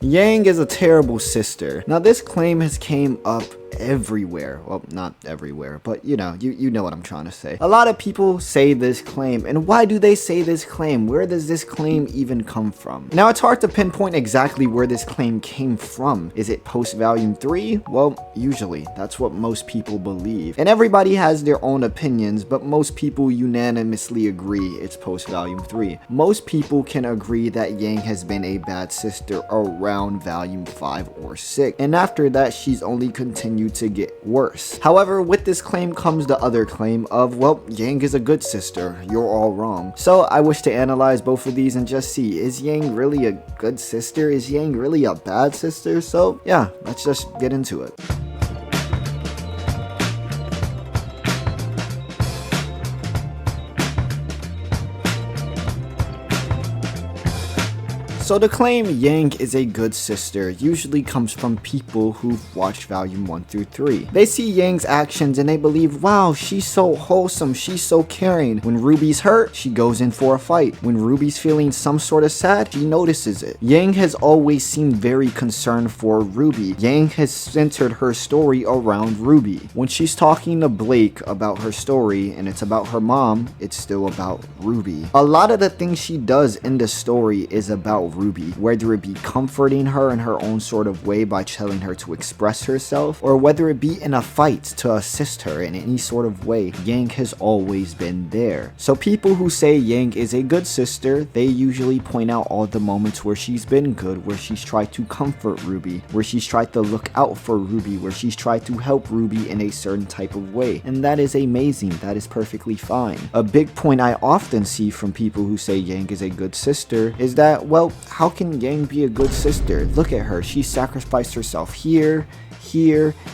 Yang is a terrible sister. Now this claim has came up everywhere. Well, not everywhere, but you know what I'm trying to say. A lot of people say this claim, and why do they say this claim? Where does this claim even come from? Now it's hard to pinpoint exactly where this claim came from. Is it post volume 3? Well, usually that's what most people believe, and everybody has their own opinions, but most people unanimously agree it's post volume 3. Most people can agree that Yang has been a bad sister around volume 5 or 6, and after that she's only continued to get worse. However, with this claim comes the other claim of, well, Yang is a good sister, you're all wrong. So I wish to analyze both of these and just see, is Yang really a good sister? Is Yang really a bad sister? So yeah, let's just get into it. So the claim Yang is a good sister usually comes from people who've watched volume 1 through 3. They see Yang's actions and they believe, wow, she's so wholesome, she's so caring. When RWBY's hurt, she goes in for a fight. When RWBY's feeling some sort of sad, she notices it. Yang has always seemed very concerned for RWBY. Yang has centered her story around RWBY. When she's talking to Blake about her story and it's about her mom, it's still about RWBY. A lot of the things she does in the story is about RWBY, whether it be comforting her in her own sort of way by telling her to express herself, or whether it be in a fight to assist her in any sort of way. Yang has always been there. So people who say Yang is a good sister, they usually point out all the moments where she's been good, where she's tried to comfort RWBY, where she's tried to look out for RWBY, where she's tried to help RWBY in a certain type of way, and that is amazing. That is perfectly fine. A big point I often see from people who say Yang is a good sister is that, well, how can Yang be a good sister? Look at her. She sacrificed herself here,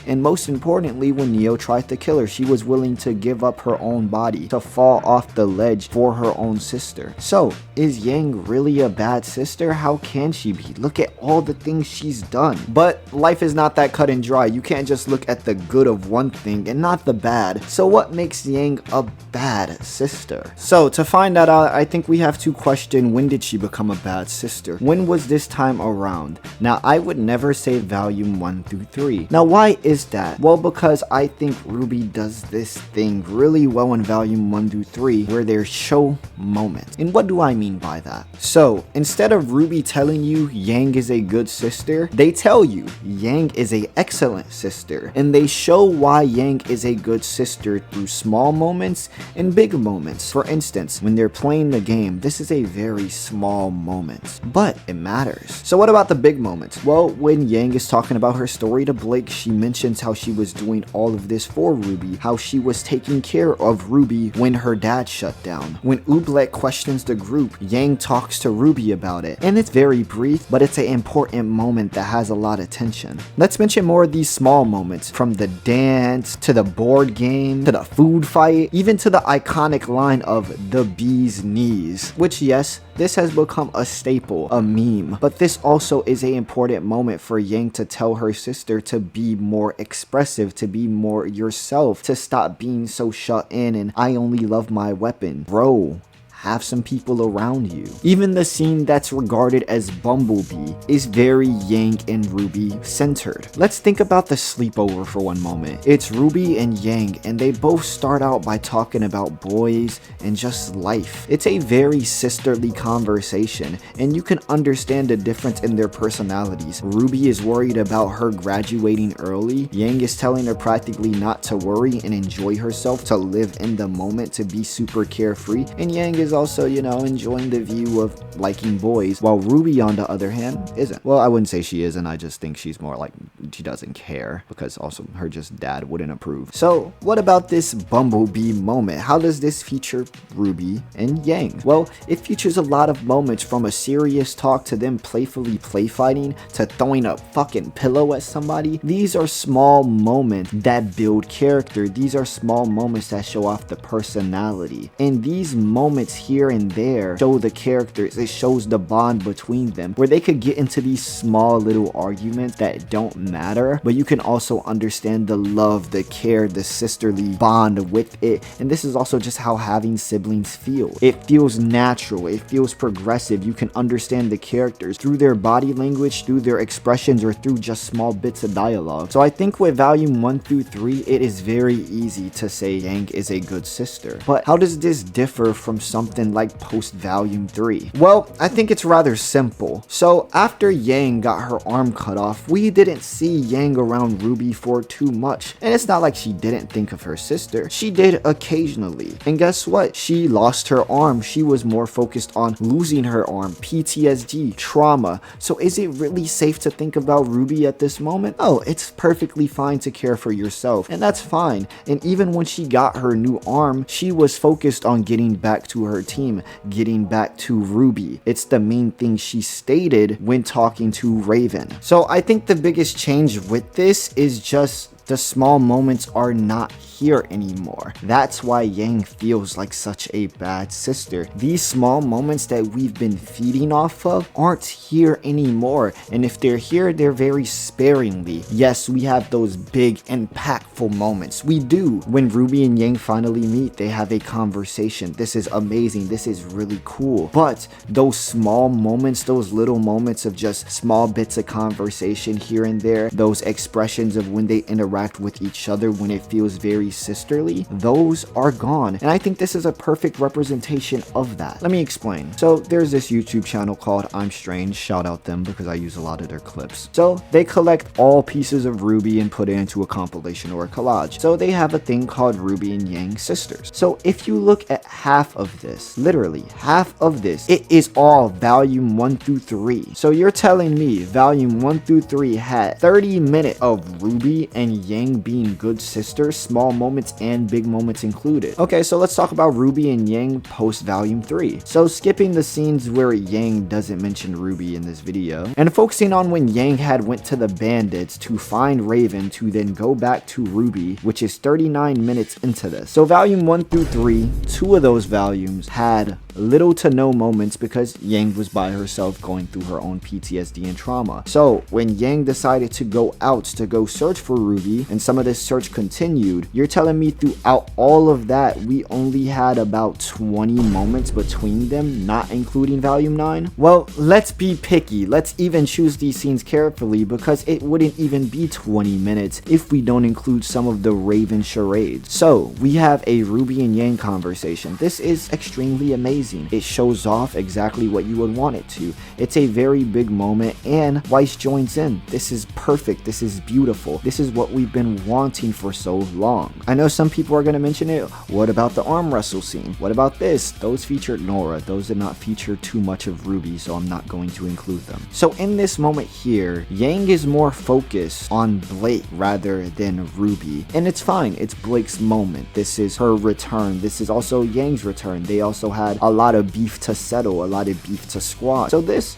and most importantly, when Neo tried to kill her, she was willing to give up her own body to fall off the ledge for her own sister. So, is Yang really a bad sister? How can she be? Look at all the things she's done. But life is not that cut and dry. You can't just look at the good of one thing and not the bad. So what makes Yang a bad sister? So to find that out, I think we have to question, when did she become a bad sister? When was this time around? Now, I would never say volume 1 through 3. Now, why is that? Well, because I think RWBY does this thing really well in volume 1 through 3, where there's show moments. And what do I mean by that? So, instead of RWBY telling you Yang is a good sister, they tell you Yang is a excellent sister. And they show why Yang is a good sister through small moments and big moments. For instance, when they're playing the game, this is a very small moment, but it matters. So what about the big moments? Well, when Yang is talking about her story to Blake, she mentions how she was doing all of this for RWBY, how she was taking care of RWBY when her dad shut down. When Oobleck questions the group, Yang talks to RWBY about it, and it's very brief, but it's an important moment that has a lot of tension. Let's mention more of these small moments, from the dance, to the board game, to the food fight, even to the iconic line of the bee's knees, which, yes, this has become a staple, a meme, but this also is an important moment for Yang to tell her sister to be more expressive, to be more yourself, to stop being so shut in and I only love my weapon. Bro, have some people around you. Even the scene that's regarded as Bumblebee is very Yang and RWBY centered. Let's think about the sleepover for one moment. It's RWBY and Yang, and they both start out by talking about boys and just life. It's a very sisterly conversation, and you can understand the difference in their personalities. RWBY is worried about her graduating early. Yang is telling her practically not to worry and enjoy herself, to live in the moment, to be super carefree, and Yang is also, you know, enjoying the view of liking boys, while RWBY, on the other hand, isn't. Well, I wouldn't say she isn't, I just think she's more like, she doesn't care, because also her just dad wouldn't approve. So what about this Bumblebee moment? How does this feature RWBY and Yang? Well, it features a lot of moments, from a serious talk to them playfully play fighting, to throwing a fucking pillow at somebody. These are small moments that build character. These are small moments that show off the personality, and these moments here and there show the characters, it shows the bond between them, where they could get into these small little arguments that don't matter, but you can also understand the love, the care, the sisterly bond with it. And this is also just how having siblings feel. It feels natural, it feels progressive. You can understand the characters through their body language, through their expressions, or through just small bits of dialogue. So I think with volume 1 through 3, it is very easy to say Yang is a good sister. But how does this differ from something like post volume 3? Well, I think it's rather simple. So after Yang got her arm cut off, we didn't see Yang around RWBY for too much. And it's not like she didn't think of her sister. She did occasionally. And guess what? She lost her arm. She was more focused on losing her arm, PTSD, trauma. So is it really safe to think about RWBY at this moment? Oh, it's perfectly fine to care for yourself, and that's fine. And even when she got her new arm, she was focused on getting back to her team, getting back to RWBY. It's the main thing she stated when talking to Raven. So I think the biggest change with this is just the small moments are not here anymore. That's why Yang feels like such a bad sister. These small moments that we've been feeding off of aren't here anymore, and if they're here, they're very sparingly. Yes, we have those big impactful moments. We do. When RWBY and Yang finally meet, they have a conversation. This is amazing. This is really cool. But those small moments, those little moments of just small bits of conversation here and there, those expressions of when they interact with each other, when it feels very sisterly, those are gone. And I think this is a perfect representation of that. Let me explain. So there's this YouTube channel called I'm Strange. Shout out them because I use a lot of their clips. So they collect all pieces of RWBY and put it into a compilation or a collage. So they have a thing called RWBY and Yang Sisters. So if you look at half of this, literally half of this, it is all volume 1 through 3. So you're telling me volume 1 through 3 had 30 minutes of RWBY and Yang being good sisters, small moments and big moments included. Okay, so let's talk about RWBY and Yang post volume 3. So skipping the scenes where Yang doesn't mention RWBY in this video, and focusing on when Yang had went to the bandits to find Raven to then go back to RWBY, which is 39 minutes into this. So volume 1 through 3, 2 of those volumes had little to no moments because Yang was by herself going through her own PTSD and trauma. So when Yang decided to go out to go search for RWBY, and some of this search continued, you're telling me throughout all of that we only had about 20 moments between them, not including volume 9? Well, let's be picky. Let's even choose these scenes carefully, because it wouldn't even be 20 minutes if we don't include some of the Raven charades. So we have a RWBY and Yang conversation. This is extremely amazing. It shows off exactly what you would want it to. It's a very big moment, and Weiss joins in. This is perfect. This is beautiful. This is what we've been wanting for so long. I know some people are going to mention it. What about the arm wrestle scene? What about this? Those featured Nora. Those did not feature too much of RWBY, so I'm not going to include them. So in this moment here, Yang is more focused on Blake rather than RWBY. And it's fine. It's Blake's moment. This is her return. This is also Yang's return. They also had a lot of beef to settle, a lot of beef to squash. So this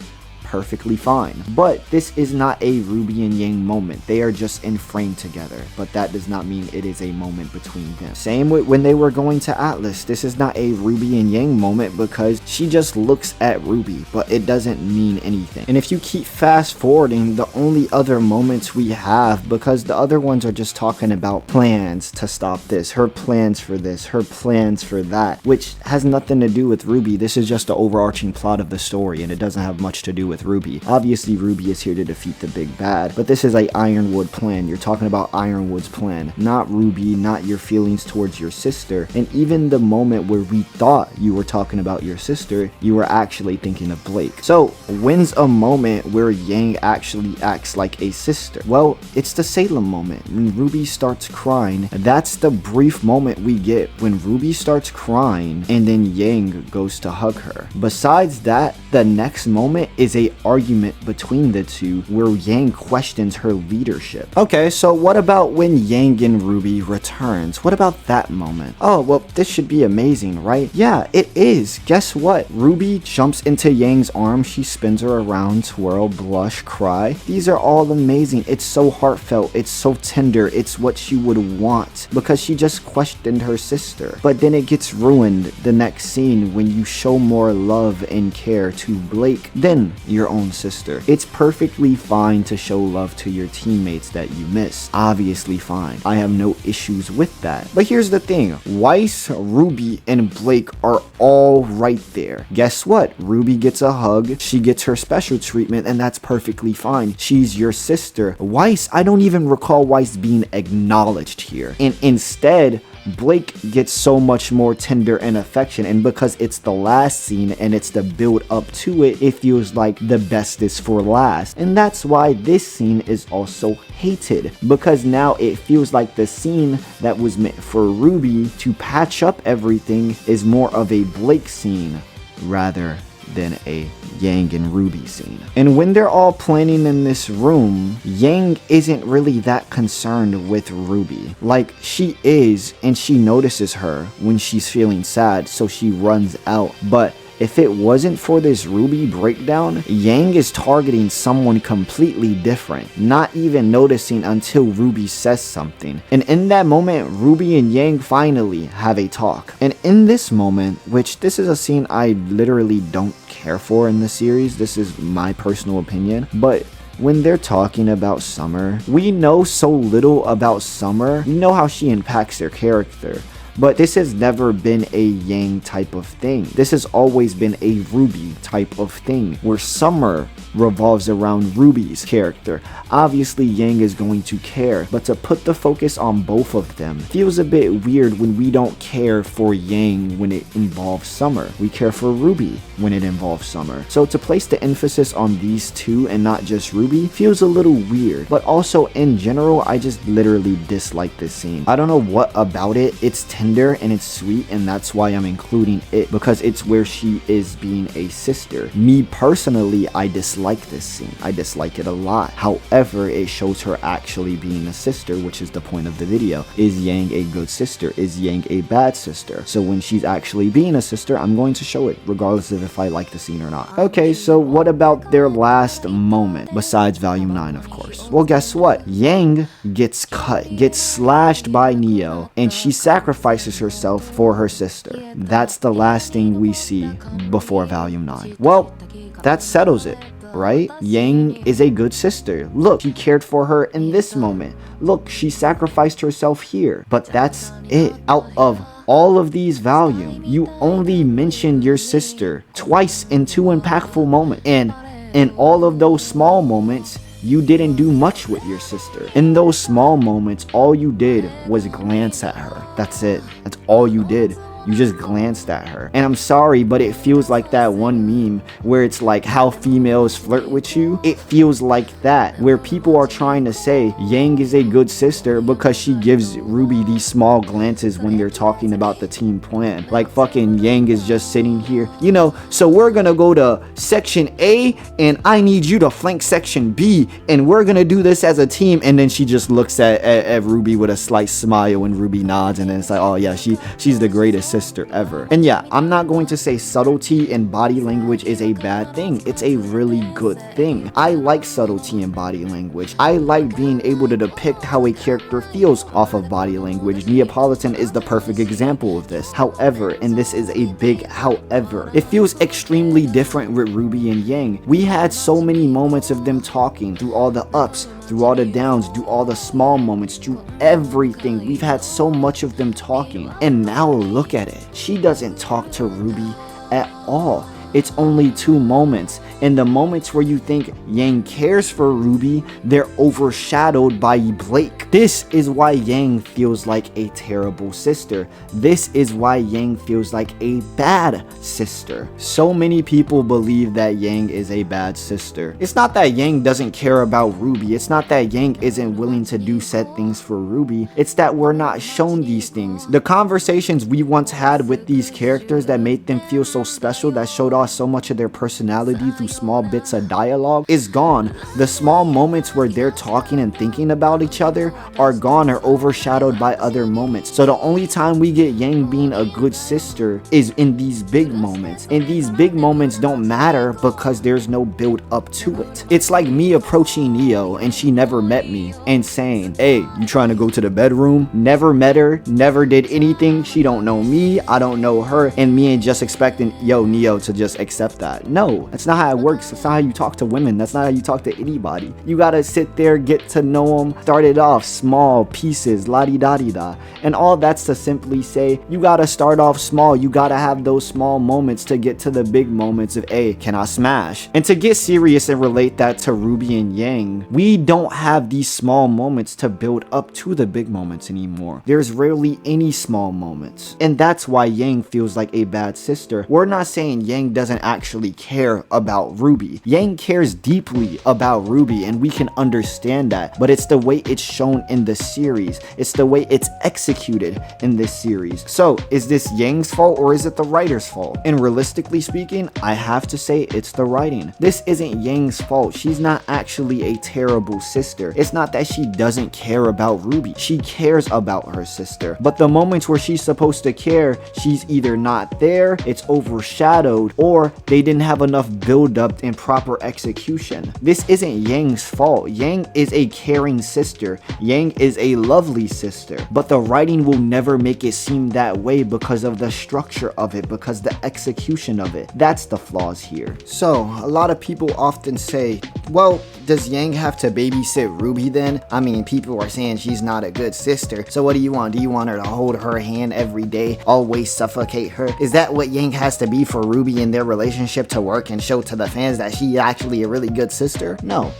perfectly fine. But this is not a RWBY and Yang moment. They are just in frame together, but that does not mean it is a moment between them. Same with when they were going to Atlas. This is not a RWBY and Yang moment because she just looks at RWBY, but it doesn't mean anything. And if you keep fast forwarding, the only other moments we have, because the other ones are just talking about plans to stop this, her plans for this, her plans for that, which has nothing to do with RWBY. This is just the overarching plot of the story, and it doesn't have much to do with RWBY. Obviously, RWBY is here to defeat the big bad, but this is a Ironwood plan. You're talking about Ironwood's plan, not RWBY, not your feelings towards your sister. And even the moment where we thought you were talking about your sister, you were actually thinking of Blake. So, when's a moment where Yang actually acts like a sister? Well, it's the Salem moment. When RWBY starts crying, that's the brief moment we get when RWBY starts crying and then Yang goes to hug her. Besides that, The next moment is a argument between the two where Yang questions her leadership. Okay, so what about when Yang and RWBY returns? What about that moment? Oh, well, this should be amazing, right? Yeah, it is. Guess what? RWBY jumps into Yang's arms, she spins her around, twirl, blush, cry. These are all amazing. It's so heartfelt, it's so tender, it's what she would want because she just questioned her sister. But then it gets ruined the next scene when you show more love and care to Blake than your own sister. It's perfectly fine to show love to your teammates that you miss. Obviously fine. I have no issues with that. But here's the thing. Weiss, RWBY, and Blake are all right there. Guess what? RWBY gets a hug, she gets her special treatment, and that's perfectly fine. She's your sister. Weiss, I don't even recall Weiss being acknowledged here. And instead, Blake gets so much more tender and affection, and because it's the last scene and it's the build up to it, it feels like the best is for last. And that's why this scene is also hated, because now it feels like the scene that was meant for RWBY to patch up everything is more of a Blake scene rather than a Yang and RWBY scene. And when they're all planning in this room, Yang isn't really that concerned with RWBY. Like, she is, and she notices her when she's feeling sad, so she runs out. But if it wasn't for this RWBY breakdown, Yang is targeting someone completely different, not even noticing until RWBY says something. And in that moment, RWBY and Yang finally have a talk. And in this moment, which this is a scene I literally don't care for in the series, this is my personal opinion, but when they're talking about Summer, we know so little about Summer. We know how she impacts their character. But this has never been a Yang type of thing. This has always been a RWBY type of thing, where Summer revolves around RWBY's character. Obviously, Yang is going to care, but to put the focus on both of them feels a bit weird when we don't care for Yang when it involves Summer. We care for RWBY when it involves Summer. So to place the emphasis on these two and not just RWBY feels a little weird. But also, in general, I just literally dislike this scene. I don't know what about it. It's tender and it's sweet, and that's why I'm including it, because it's where she is being a sister. Me personally, I dislike this scene. I dislike it a lot. However, it shows her actually being a sister, which is the point of the video. Is Yang a good sister? Is Yang a bad sister? So when she's actually being a sister, I'm going to show it, regardless of if I like the scene or not. Okay, so what about their last moment, besides Volume 9, of course? Well, guess what? Yang gets cut, gets slashed by Neo, and she sacrifices herself for her sister. That's the last thing we see before Volume 9. Well, that settles it, right? Yang is a good sister. Look, she cared for her in this moment. Look, she sacrificed herself here. But that's it. Out of all of these volumes, you only mentioned your sister twice in two impactful moments. And in all of those small moments, you didn't do much with your sister. In those small moments, all you did was glance at her. That's it. That's all you did. You just glanced at her. And I'm sorry, but it feels like that one meme where it's like how females flirt with you. It feels like that, where people are trying to say Yang is a good sister because she gives RWBY these small glances when they're talking about the team plan. Like fucking Yang is just sitting here, you know, so we're gonna go to section A and I need you to flank section B and we're gonna do this as a team. And then she just looks at RWBY with a slight smile and RWBY nods, and then it's like, oh yeah, she's the greatest sister ever. And yeah, I'm not going to say subtlety in body language is a bad thing. It's a really good thing. I like subtlety in body language. I like being able to depict how a character feels off of body language. Neapolitan is the perfect example of this. However, and this is a big however, it feels extremely different with RWBY and Yang. We had so many moments of them talking through all the ups, through all the downs, through all the small moments, through everything. We've had so much of them talking. And now look at it. She doesn't talk to RWBY at all. It's only 2 moments, and the moments where you think Yang cares for RWBY, they're overshadowed by Blake. This is why Yang feels like a terrible sister. This is why Yang feels like a bad sister. So many people believe that Yang is a bad sister. It's not that Yang doesn't care about RWBY. It's not that Yang isn't willing to do said things for RWBY. It's that we're not shown these things. The conversations we once had with these characters that made them feel so special, that showed off lost so much of their personality through small bits of dialogue is gone. The small moments where they're talking and thinking about each other are gone or overshadowed by other moments. So the only time we get Yang being a good sister is in these big moments. And these big moments don't matter because there's no build up to it. It's like me approaching Neo and she never met me and saying, hey, you trying to go to the bedroom? Never met her, never did anything. She don't know me, I don't know her, and me ain't just expecting yo Neo to just accept that. No, that's not how it works. That's not how you talk to women. That's not how you talk to anybody. You gotta sit there, get to know them, start it off small pieces, la-di-da-di-da. And all that's to simply say, you gotta start off small. You gotta have those small moments to get to the big moments of, hey, can I smash? And to get serious and relate that to RWBY and Yang, we don't have these small moments to build up to the big moments anymore. There's rarely any small moments. And that's why Yang feels like a bad sister. We're not saying Yang doesn't actually care about RWBY. Yang cares deeply about RWBY, and we can understand that, but it's the way it's shown in the series. It's the way it's executed in this series. So is this Yang's fault or is it the writer's fault? And realistically speaking, I have to say it's the writing. This isn't Yang's fault. She's not actually a terrible sister. It's not that she doesn't care about RWBY. She cares about her sister, but the moments where she's supposed to care, she's either not there, it's overshadowed, or they didn't have enough build up and proper execution. This isn't Yang's fault. Yang is a caring sister. Yang is a lovely sister, but the writing will never make it seem that way because of the structure of it, because the execution of it. That's the flaws here. So a lot of people often say, well, does Yang have to babysit RWBY then? I mean, people are saying she's not a good sister, so what do you want? Do you want her to hold her hand every day, always suffocate her? Is that what Yang has to be for RWBY and their relationship to work and show to the fans that she's actually a really good sister? No.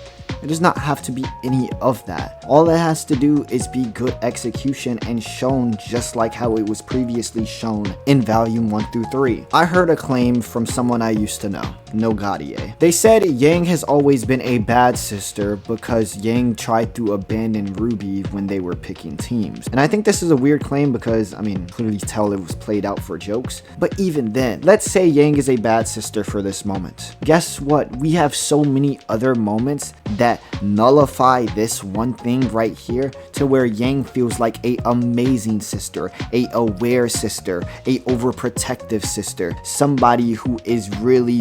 It does not have to be any of that. All it has to do is be good execution and shown just like how it was previously shown in volume 1 through 3. I heard a claim from someone I used to know, No Gaudier. They said Yang has always been a bad sister because Yang tried to abandon RWBY when they were picking teams. And I think this is a weird claim because, I mean, clearly tell it was played out for jokes. But even then, let's say Yang is a bad sister for this moment. Guess what? We have so many other moments that nullify this one thing right here to where Yang feels like a amazing sister, a aware sister, a overprotective sister, somebody who is really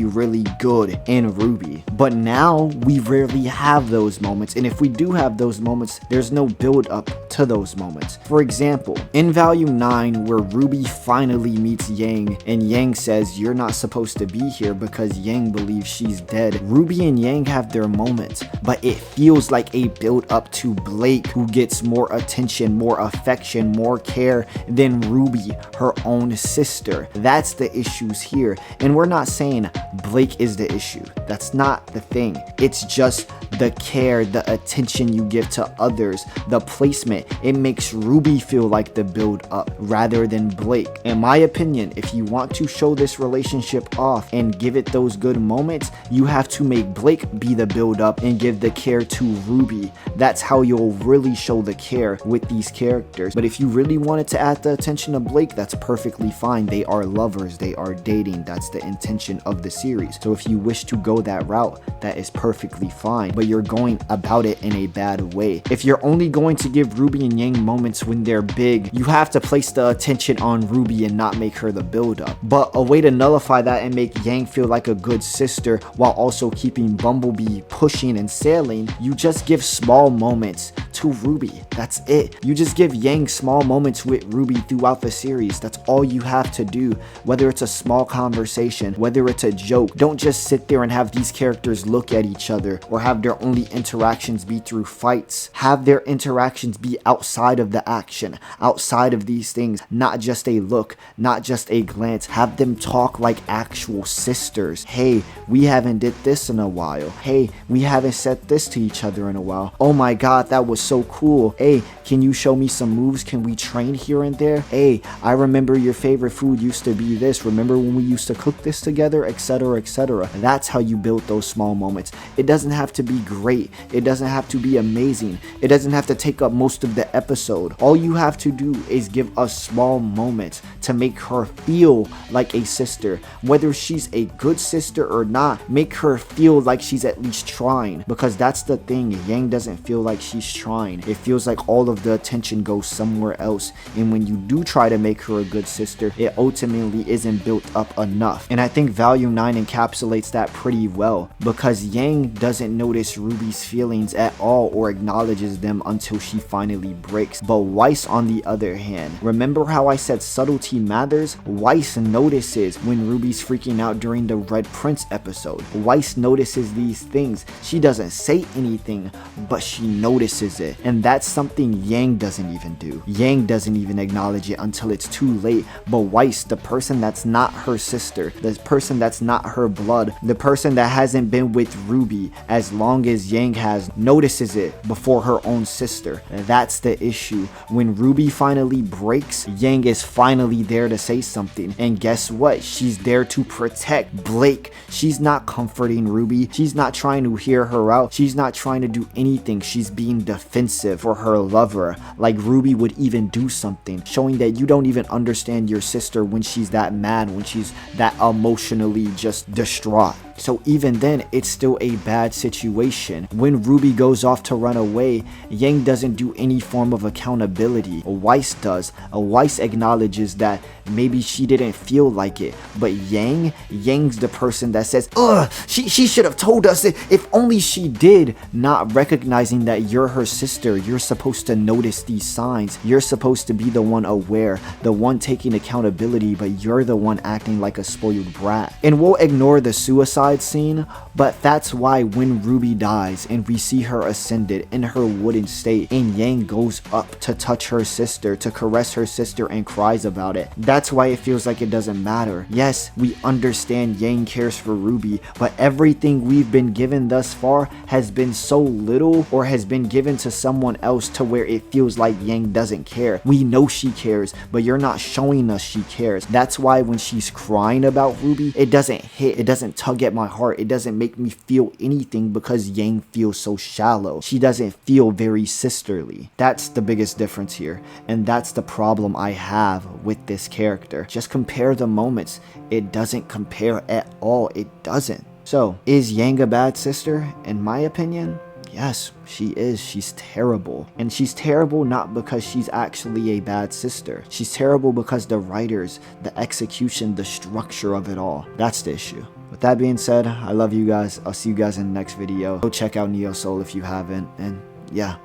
good in RWBY. But now we rarely have those moments, and if we do have those moments, there's no build up to those moments. For example, in volume 9 where RWBY finally meets Yang and Yang says you're not supposed to be here because Yang believes she's dead, RWBY and Yang have their moments, but it feels like a build up to Blake, who gets more attention, more affection, more care than RWBY, her own sister. That's the issues here, and we're not saying Blake is the issue. That's not the thing. It's just the care, the attention you give to others, the placement. It makes RWBY feel like the build up rather than Blake. In my opinion, if you want to show this relationship off and give it those good moments, you have to make Blake be the build up and give the care to RWBY. That's how you'll really show the care with these characters. But if you really wanted to add the attention to Blake, that's perfectly fine. They are lovers, they are dating. That's the intention of the series. So if you wish to go that route, that is perfectly fine, but you're going about it in a bad way. If you're only going to give RWBY and Yang moments when they're big, you have to place the attention on RWBY and not make her the build up. But a way to nullify that and make Yang feel like a good sister while also keeping Bumblebee pushing and sailing, you just give small moments to RWBY. That's it. You just give Yang small moments with RWBY throughout the series. That's all you have to do. Whether it's a small conversation, whether it's a joke, don't just sit there and have these characters look at each other or have their only interactions be through fights. Have their interactions be outside of the action, outside of these things, not just a look, not just a glance. Have them talk like actual sisters. Hey, we haven't did this in a while. Hey, we haven't said this to each other in a while. Oh my god, that was so cool. Hey, can you show me some moves? Can we train here and there? Hey, I remember your favorite food used to be this. Remember when we used to cook this together, etc, etc. That's how you build those small moments. It doesn't have to be great. It doesn't have to be amazing. It doesn't have to take up most of the episode. All you have to do is give us small moments to make her feel like a sister. Whether she's a good sister or not, make her feel like she's at least trying, because that's the thing. Yang doesn't feel like she's trying. It feels like all of the attention goes somewhere else, and when you do try to make her a good sister, it ultimately isn't built up enough. And I think Volume 9 encapsulates that pretty well, because Yang doesn't notice RWBY's feelings at all or acknowledges them until she finally breaks. But Weiss, on the other hand, remember how I said subtlety matters? Weiss notices when RWBY's freaking out during the Red Prince episode. Weiss notices these things. She doesn't say anything, but she notices it, and that's something Yang doesn't even do. Yang doesn't even acknowledge it until it's too late, but Weiss, the person that's not her sister, the person that's not her blood, the person that hasn't been with RWBY as long as Yang has, notices it before her own sister. That's the issue. When RWBY finally breaks, Yang is finally there to say something, and guess what? She's there to protect Blake. She's not comforting RWBY. She's not trying to hear her out. She's not trying to do anything. She's being defensive for her lover, like RWBY would even do something, showing that you don't even understand your sister when she's that mad, when she's that emotionally just distraught. So even then, it's still a bad situation. When RWBY goes off to run away, Yang doesn't do any form of accountability. Weiss does. Weiss acknowledges that maybe she didn't feel like it, but Yang's the person that says, ugh, she should have told us it, if only she did, not recognizing that you're her sister. You're supposed to notice these signs. You're supposed to be the one aware, the one taking accountability, but you're the one acting like a spoiled brat. And we'll ignore the suicide scene, but that's why when RWBY dies and we see her ascended in her wooden state, and Yang goes up to touch her sister, to caress her sister, and cries about it, that's why it feels like it doesn't matter. Yes, we understand Yang cares for RWBY, but everything we've been given thus far has been so little, or has been given to someone else, to where it feels like Yang doesn't care. We know she cares, but you're not showing us she cares. That's why when she's crying about RWBY, it doesn't hit, it doesn't tug at my heart, it doesn't make me feel anything, because Yang feels so shallow. She doesn't feel very sisterly. That's the biggest difference here, and that's the problem I have with this character. Just compare the moments. It doesn't compare at all. It doesn't. So, is Yang a bad sister? In my opinion, yes, she is. She's terrible. And she's terrible not because she's actually a bad sister. She's terrible because the writers, the execution, the structure of it all. That's the issue. With that being said, I love you guys. I'll see you guys in the next video. Go check out Neo Soul if you haven't. And yeah,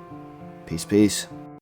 peace.